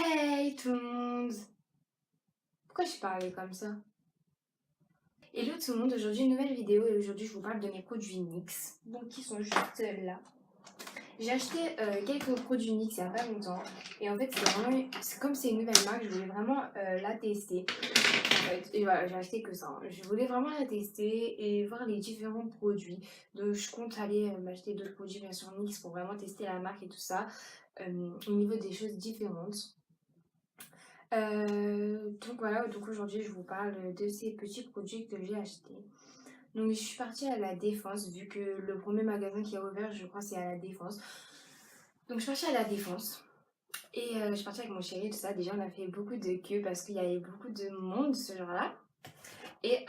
Hey tout le monde! Pourquoi je parlais comme ça? Hello tout le monde, aujourd'hui une nouvelle vidéo et aujourd'hui je vous parle de mes produits NYX, donc qui sont juste là. J'ai acheté quelques produits NYX il y a pas longtemps et en fait comme c'est une nouvelle marque, je voulais vraiment la tester. En fait, et voilà, j'ai acheté que ça, hein. Je voulais vraiment la tester et voir les différents produits. Donc je compte aller m'acheter d'autres produits bien sûr NYX pour vraiment tester la marque et tout ça au niveau des choses différentes. Donc voilà, donc aujourd'hui je vous parle de ces petits produits que j'ai achetés. Donc je suis partie à la Défense, vu que le premier magasin qui a ouvert, je crois, c'est à la Défense. Donc je suis partie à la Défense et je suis partie avec mon chéri, tout ça. Déjà on a fait beaucoup de queues parce qu'il y avait beaucoup de monde ce jour-là. Et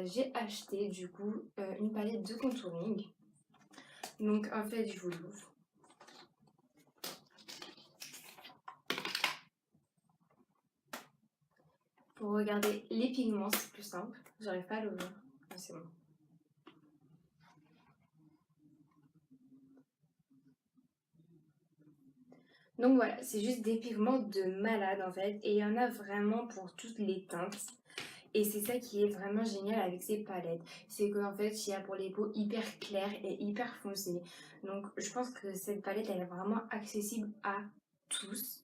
j'ai acheté du coup une palette de contouring. Donc en fait je vous l'ouvre. Pour regarder les pigments, c'est plus simple. J'arrive pas à l'ouvrir. Ah, c'est bon. Donc voilà, c'est juste des pigments de malade en fait. Et il y en a vraiment pour toutes les teintes. Et c'est ça qui est vraiment génial avec ces palettes. C'est qu'en fait, il y a pour les peaux hyper claires et hyper foncées. Donc je pense que cette palette, elle est vraiment accessible à tous.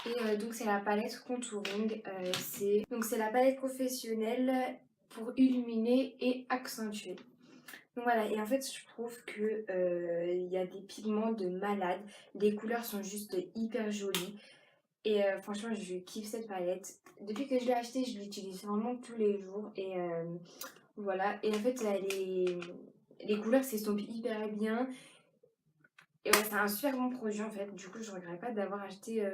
Et donc c'est la palette contouring. C'est la palette professionnelle pour illuminer et accentuer. Donc voilà, et en fait, je trouve que il y a des pigments de malade. Les couleurs sont juste hyper jolies. Et franchement, je kiffe cette palette. Depuis que je l'ai achetée, je l'utilise vraiment tous les jours. Et voilà, et en fait, les couleurs s'estompent hyper bien. Et ouais, c'est un super bon produit en fait. Du coup, je regrette pas d'avoir acheté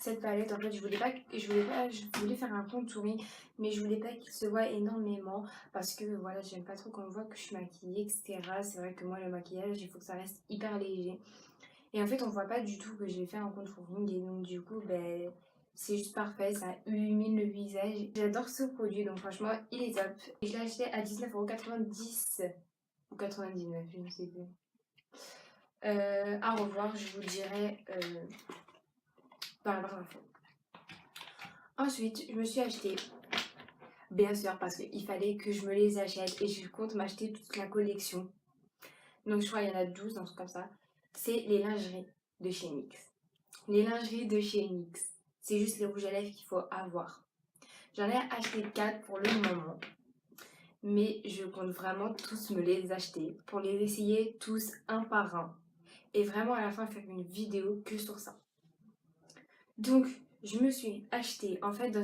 cette palette. En fait, je voulais faire un contouring, mais je voulais pas qu'il se voit énormément parce que voilà, j'aime pas trop qu'on voit que je suis maquillée, etc. C'est vrai que moi, le maquillage, il faut que ça reste hyper léger. Et en fait, on voit pas du tout que j'ai fait un contouring et donc du coup, ben, c'est juste parfait, ça illumine le visage. J'adore ce produit, donc franchement, il est top. Et je l'ai acheté à 19,90 € ou 99, je ne sais plus. À revoir, je vous dirai dans la barre d'infos. Ensuite, je me suis acheté, bien sûr, parce qu'il fallait que je me les achète et je compte m'acheter toute la collection. Donc je crois qu'il y en a 12, un truc comme ça. C'est les lingeries de chez NYX. Les lingeries de chez NYX. C'est juste les rouges à lèvres qu'il faut avoir. J'en ai acheté 4 pour le moment. Mais je compte vraiment tous me les acheter pour les essayer tous un par un. Et vraiment à la fin faire une vidéo que sur ça. Donc je me suis acheté en fait dans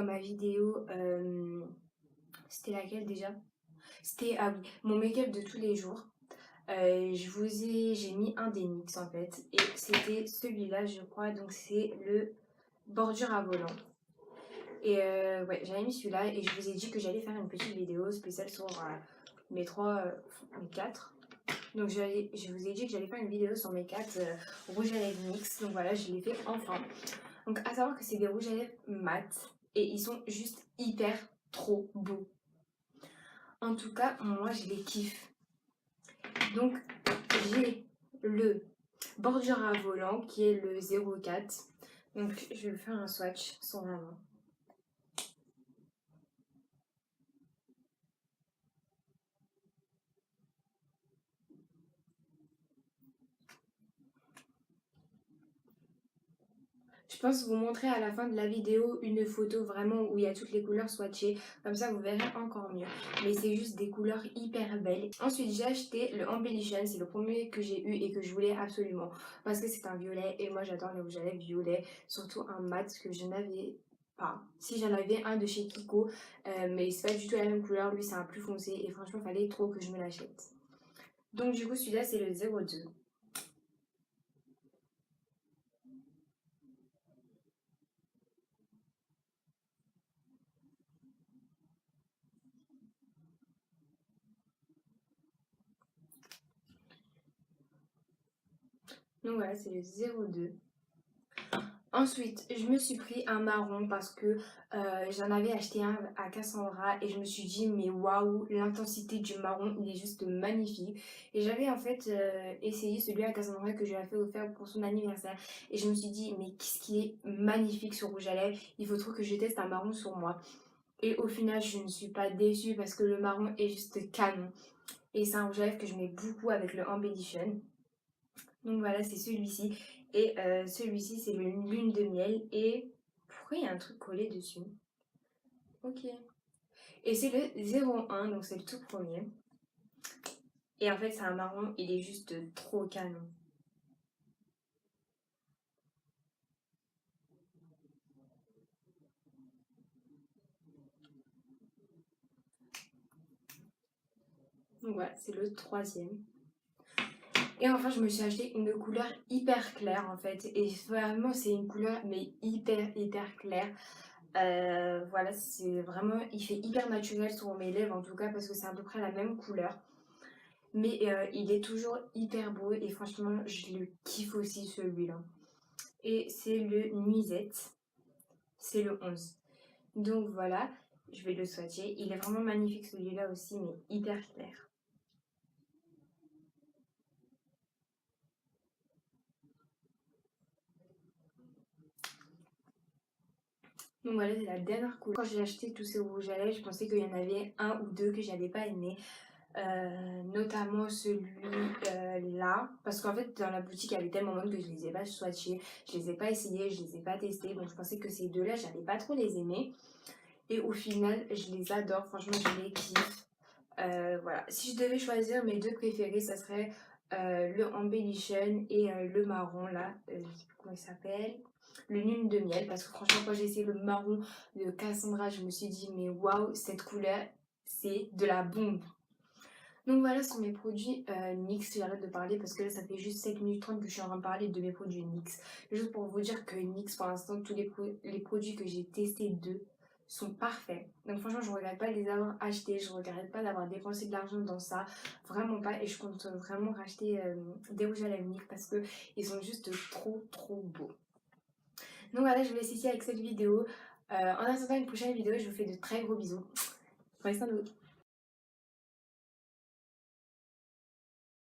ma vidéo, c'était laquelle déjà? C'était ah oui, mon make-up de tous les jours. J'ai mis un des NYX en fait. Et c'était celui-là je crois. Donc c'est le bordure à volant. Et ouais, j'avais mis celui-là et je vous ai dit que j'allais faire une petite vidéo spéciale sur mes 4. Donc je vous ai dit que j'allais faire une vidéo sur mes 4 rouges à lèvres NYX. Donc voilà, je l'ai fait enfin. Donc à savoir que c'est des rouges à lèvres mat et ils sont juste hyper trop beaux. En tout cas, moi je les kiffe. Donc j'ai le bordure à volant qui est le 04. Donc je vais faire un swatch sur ma main. Je pense vous montrer à la fin de la vidéo une photo vraiment où il y a toutes les couleurs swatchées. Comme ça, vous verrez encore mieux. Mais c'est juste des couleurs hyper belles. Ensuite, j'ai acheté le Embellition. C'est le premier que j'ai eu et que je voulais absolument. Parce que c'est un violet et moi j'adore les rouges à lèvres violets. Surtout un mat que je n'avais pas. Si j'en avais un de chez Kiko, mais c'est pas du tout la même couleur. Lui, c'est un plus foncé et franchement, il fallait trop que je me l'achète. Donc du coup, celui-là, c'est le 02. Donc voilà, c'est le 02. Ensuite, je me suis pris un marron parce que j'en avais acheté un à Cassandra et je me suis dit mais waouh, l'intensité du marron, il est juste magnifique. Et j'avais en fait essayé celui à Cassandra que je lui ai fait offert pour son anniversaire et je me suis dit mais qu'est-ce qui est magnifique ce rouge à lèvres, il faut trop que je teste un marron sur moi. Et au final, je ne suis pas déçue parce que le marron est juste canon. Et c'est un rouge à lèvres que je mets beaucoup avec le Embellition. Donc voilà, c'est celui-ci. Et celui-ci, c'est le lune de miel. Et pourquoi il y a un truc collé dessus? Ok. Et c'est le 01, donc c'est le tout premier. Et en fait, c'est un marron, il est juste trop canon. Donc voilà, c'est le troisième. Et enfin, je me suis acheté une couleur hyper claire en fait. Et vraiment, c'est une couleur mais hyper claire. Voilà, c'est vraiment, il fait hyper naturel sur mes lèvres en tout cas parce que c'est à peu près la même couleur. Mais il est toujours hyper beau et franchement, je le kiffe aussi celui-là. Et c'est le nuisette, c'est le 11. Donc voilà, je vais le swatcher. Il est vraiment magnifique celui-là aussi, mais hyper clair. Donc voilà, c'est la dernière couleur. Quand j'ai acheté tous ces rouges à lèvres, je pensais qu'il y en avait un ou deux que j'avais pas aimé. Notamment celui-là. Parce qu'en fait, dans la boutique, il y avait tellement de que je les ai pas swatchés. Je les ai pas essayés, je les ai pas testés. Donc je pensais que ces deux-là, j'allais pas trop les aimer. Et au final, je les adore. Franchement, je les kiffe. Voilà. Si je devais choisir mes deux préférés, ça serait le Embellition et le marron là. Je sais plus comment il s'appelle. Le Lune de miel. Parce que franchement, quand j'ai essayé le marron de Cassandra, je me suis dit, mais waouh, cette couleur, c'est de la bombe. Donc voilà, ce sont mes produits NYX. J'arrête de parler parce que là, ça fait juste 7 minutes 30 que je suis en train de parler de mes produits NYX. Juste pour vous dire que NYX, pour l'instant, tous les produits que j'ai testés d'eux sont parfaits. Donc franchement, je ne regrette pas de les avoir achetés. Je ne regrette pas d'avoir dépensé de l'argent dans ça. Vraiment pas. Et je compte vraiment racheter des rouges à lèvres NYX parce qu'ils sont juste trop beaux. Donc voilà, je vous laisse ici avec cette vidéo. En attendant une prochaine vidéo, je vous fais de très gros bisous. Prenez soin de vous.